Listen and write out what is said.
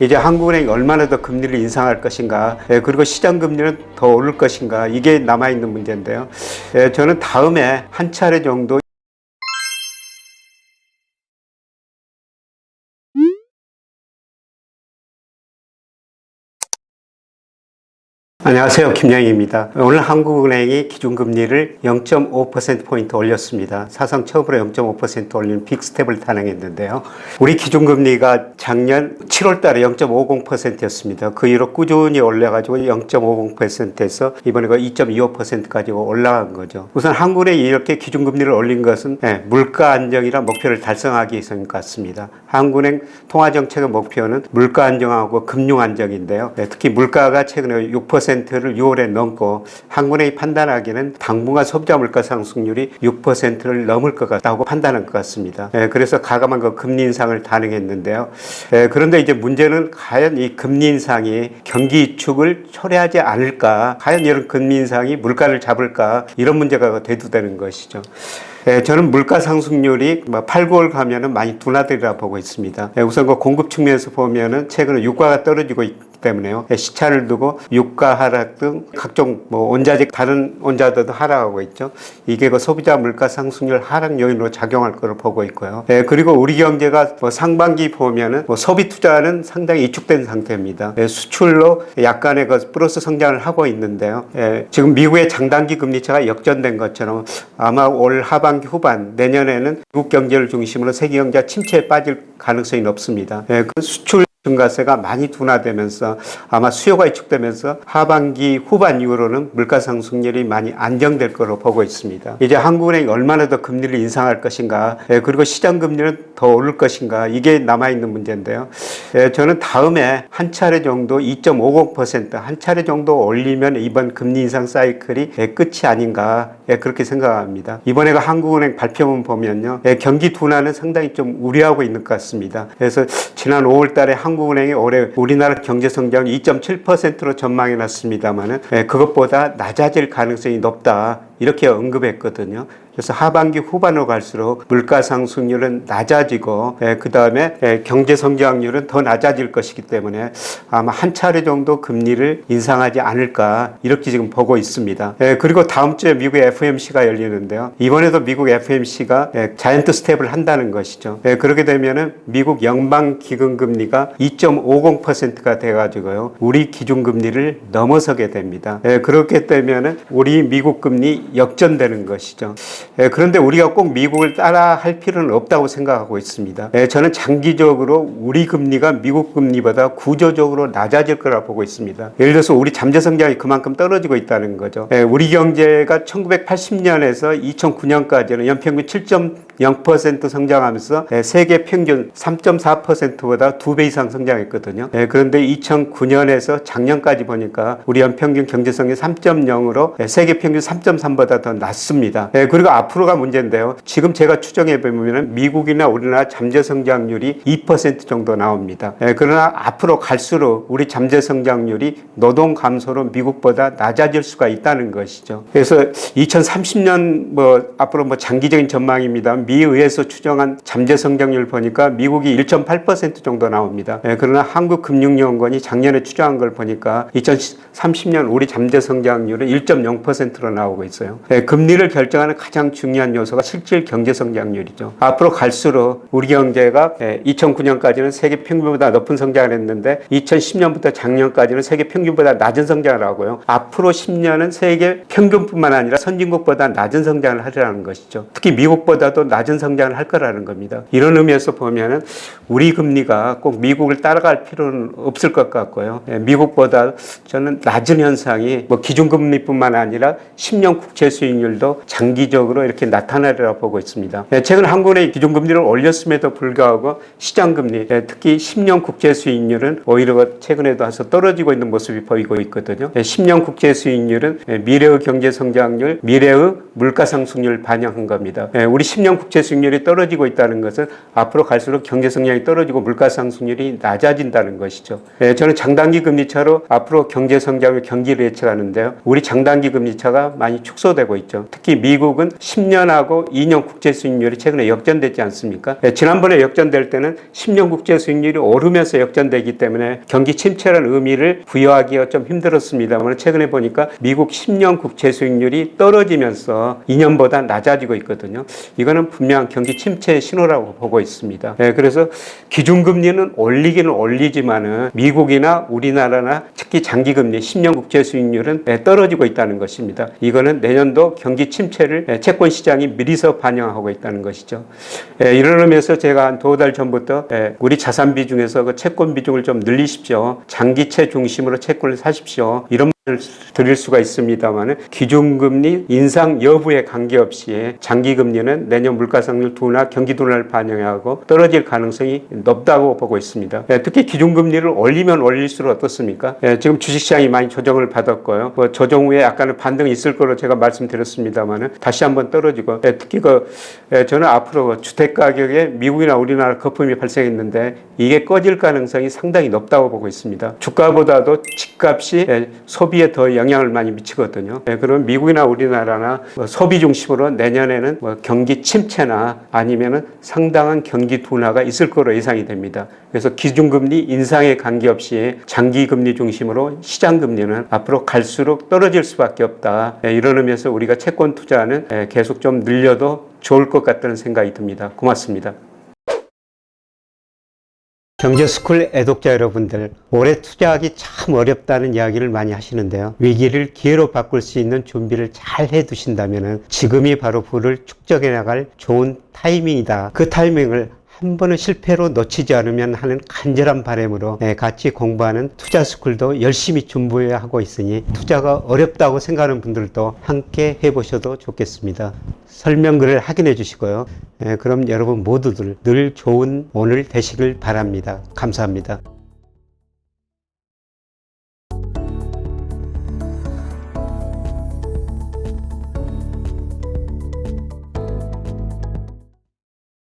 이제 한국은행이 얼마나 더 금리를 인상할 것인가, 그리고 시장 금리는 더 오를 것인가, 이게 남아있는 문제인데요. 저는 다음에 한 차례 정도 안녕하세요. 김영희입니다. 오늘 한국은행이 기준금리를 0.5%포인트 올렸습니다. 사상 처음으로 0.5% 올린 빅스텝을 단행했는데요. 우리 기준금리가 작년 7월 달에 0.50%였습니다. 그 이후로 꾸준히 올려가지고 0.50%에서 이번에 2.25%까지 올라간 거죠. 우선 한국은행이 이렇게 기준금리를 올린 것은 물가 안정이란 목표를 달성하기 위해서인 것 같습니다. 한국은행 통화정책의 목표는 물가 안정하고 금융 안정인데요. 특히 물가가 최근에 6%를 6월에 넘고 한국은행이 판단하기에는 당분간 소비자 물가 상승률이 6%를 넘을 것 같다고 판단한 것 같습니다. 그래서 가감한 그 금리 인상을 단행했는데요. 그런데 이제 문제는 과연 이 금리 인상이 경기 위축을 초래하지 않을까, 과연 이런 금리 인상이 물가를 잡을까, 이런 문제가 대두되는 것이죠. 저는 물가 상승률이 8, 9월 가면은 많이 둔화되리라 보고 있습니다. 우선 그 공급 측면에서 보면은 최근에 유가가 떨어지고 있기 때문에요. 시차를 두고 유가 하락 등 각종 원자재, 다른 원자재도 하락하고 있죠. 이게 그 소비자 물가 상승률 하락 요인으로 작용할 것으로 보고 있고요. 그리고 우리 경제가 상반기 보면은 소비 투자는 상당히 위축된 상태입니다. 수출로 약간의 그 플러스 성장을 하고 있는데요. 지금 미국의 장단기 금리차가 역전된 것처럼 아마 올 하반기 후반 내년에는 미국 경제를 중심으로 세계 경제가 침체에 빠질 가능성이 높습니다. 그 수출 증가세가 많이 둔화되면서 아마 수요가 위축되면서 하반기 후반 이후로는 물가 상승률이 많이 안정될 것으로 보고 있습니다. 이제 한국은행이 얼마나 더 금리를 인상할 것인가, 그리고 시장 금리는 더 오를 것인가, 이게 남아있는 문제인데요. 저는 다음에 한 차례 정도 2.50% 한 차례 정도 올리면 이번 금리 인상 사이클이 끝이 아닌가, 그렇게 생각합니다. 이번에 한국은행 발표문 보면요, 경기 둔화는 상당히 좀 우려하고 있는 것 같습니다. 그래서 지난 5월 달에 한국은행이 올해 우리나라 경제성장 2.7%로 전망해 놨습니다만은 그것보다 낮아질 가능성이 높다, 이렇게 언급했거든요. 그래서 하반기 후반으로 갈수록 물가 상승률은 낮아지고 그 다음에 경제 성장률은 더 낮아질 것이기 때문에 아마 한 차례 정도 금리를 인상하지 않을까, 이렇게 지금 보고 있습니다. 그리고 다음 주에 미국 FOMC가 열리는데요. 이번에도 미국 FOMC가 자이언트 스텝을 한다는 것이죠. 그렇게 되면은 미국 연방기금금리가 2.50%가 돼가지고요, 우리 기준금리를 넘어서게 됩니다. 그렇게 되면은 우리 미국 금리 역전되는 것이죠. 그런데 우리가 꼭 미국을 따라 할 필요는 없다고 생각하고 있습니다. 저는 장기적으로 우리 금리가 미국 금리보다 구조적으로 낮아질 거라고 보고 있습니다. 예를 들어서 우리 잠재 성장이 그만큼 떨어지고 있다는 거죠. 우리 경제가 1980년에서 2009년까지는 연평균 7.0% 성장하면서 세계 평균 3.4%보다 2배 이상 성장했거든요. 그런데 2009년에서 작년까지 보니까 우리 연평균 경제성이 3.0으로 세계 평균 3.3보다 더 낮습니다. 그리고 앞으로가 문제인데요. 지금 제가 추정해 보면 미국이나 우리나라 잠재 성장률이 2% 정도 나옵니다. 그러나 앞으로 갈수록 우리 잠재 성장률이 노동 감소로 미국보다 낮아질 수가 있다는 것이죠. 그래서 2030년 앞으로 장기적인 전망입니다. 미의회에서 추정한 잠재 성장률 보니까 미국이 1.8% 정도 나옵니다. 그러나 한국금융연구원이 작년에 추정한 걸 보니까 2030년 우리 잠재 성장률은 1.0%로 나오고 있어요. 금리를 결정하는 가장 중요한 요소가 실질 경제 성장률이죠. 앞으로 갈수록 우리 경제가 2009년까지는 세계 평균보다 높은 성장을 했는데 2010년부터 작년까지는 세계 평균보다 낮은 성장을 하고요. 앞으로 10년은 세계 평균뿐만 아니라 선진국보다 낮은 성장을 하리라는 것이죠. 특히 미국보다도 낮은 성장을 할 거라는 겁니다. 이런 의미에서 보면은 우리 금리가 꼭 미국을 따라갈 필요는 없을 것 같고요. 미국보다 저는 낮은 현상이 기준금리뿐만 아니라 10년 국채 수익률도 장기적으로 이렇게 나타나리라 보고 있습니다. 최근 한국은행이 기준금리를 올렸음에도 불구하고 시장금리, 특히 10년 국채 수익률은 오히려 최근에도 와서 떨어지고 있는 모습이 보이고 있거든요. 10년 국채 수익률은 미래의 경제 성장률, 미래의 물가 상승률을 반영한 겁니다. 우리 10년 국채 수익률이 떨어지고 있다는 것은 앞으로 갈수록 경제 성장이 떨어지고 물가 상승률이 낮아진다는 것이죠. 저는 장단기 금리차로 앞으로 경제 성장을 경기를 예측하는데요. 우리 장단기 금리차가 많이 축소되고 있죠. 특히 미국은 10년하고 2년 국채 수익률이 최근에 역전됐지 않습니까? 지난번에 역전될 때는 10년 국채 수익률이 오르면서 역전되기 때문에 경기 침체라는 의미를 부여하기가 좀 힘들었습니다만 최근에 보니까 미국 10년 국채 수익률이 떨어지면서 2년보다 낮아지고 있거든요. 이거는 분명 경기 침체의 신호라고 보고 있습니다. 그래서 기준금리는 올리기는 올리지만은 미국이나 우리나라나 특히 장기금리 10년 국채 수익률은 떨어지고 있다는 것입니다. 이거는 내년도 경기 침체를 채권 시장이 미리서 반영하고 있다는 것이죠. 이런 의미에서 제가 한 2달 전부터 우리 자산 비중에서 그 채권 비중을 좀 늘리십시오. 장기채 중심으로 채권을 사십시오. 이런 말을 드릴 수가 있습니다만 기준금리 인상 여부에 관계없이 장기금리는 내년 물가상승 둔화, 경기 둔화를 반영하고 떨어질 가능성이 높다고 보고 있습니다. 특히 기준금리를 올리면 올릴수록 어떻습니까? 지금 주식시장이 많이 조정을 받았고요. 조정 후에 약간의 반등이 있을 거로 제가 말씀드렸습니다만 다시 한번 떨어지고 특히 저는 앞으로 주택가격에 미국이나 우리나라 거품이 발생했는데 이게 꺼질 가능성이 상당히 높다고 보고 있습니다. 주가보다도 집값이 소비에 더 영향을 많이 미치거든요. 그러면 미국이나 우리나라나 소비 중심으로 내년에는 경기 침체나 아니면은 상당한 경기 둔화가 있을 거로 예상이 됩니다. 그래서 기준금리 인상에 관계없이 장기금리 중심으로 시장금리는 앞으로 갈수록 떨어질 수밖에 없다. 이런 의미에서 우리가 채권 투자는 계속 좀 늘려도 좋을 것 같다는 생각이 듭니다. 고맙습니다. 경제스쿨 애독자 여러분들, 올해 투자하기 참 어렵다는 이야기를 많이 하시는데요. 위기를 기회로 바꿀 수 있는 준비를 잘 해두신다면 지금이 바로 부를 축적해 나갈 좋은 타이밍이다. 그 타이밍을 한 번은 실패로 놓치지 않으면 하는 간절한 바람으로 같이 공부하는 투자스쿨도 열심히 준비하고 있으니 투자가 어렵다고 생각하는 분들도 함께 해보셔도 좋겠습니다. 설명글을 확인해 주시고요. 그럼 여러분 모두들 늘 좋은 오늘 되시길 바랍니다. 감사합니다.